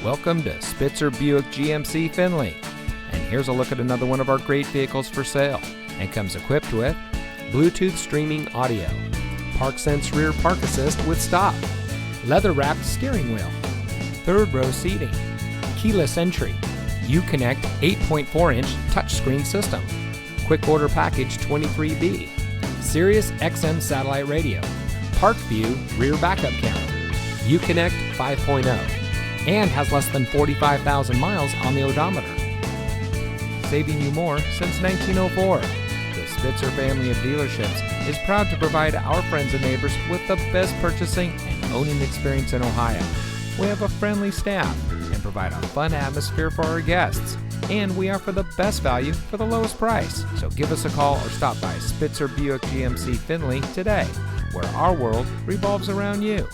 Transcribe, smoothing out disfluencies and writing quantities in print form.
Welcome to Spitzer Buick GMC Findlay. And here's a look at another one of our great vehicles for sale. And comes equipped with Bluetooth streaming audio, ParkSense rear park assist with stop, leather-wrapped steering wheel, third row seating, keyless entry, Uconnect 8.4-inch touchscreen system, quick order package 23B, Sirius XM satellite radio, Park View rear backup camera, Uconnect 5.0, and has less than 45,000 miles on the odometer. Saving you more since 1904. The Spitzer family of dealerships is proud to provide our friends and neighbors with the best purchasing and owning experience in Ohio. We have a friendly staff and provide a fun atmosphere for our guests. And we offer the best value for the lowest price. So give us a call or stop by Spitzer Buick GMC Findlay today, where our world revolves around you.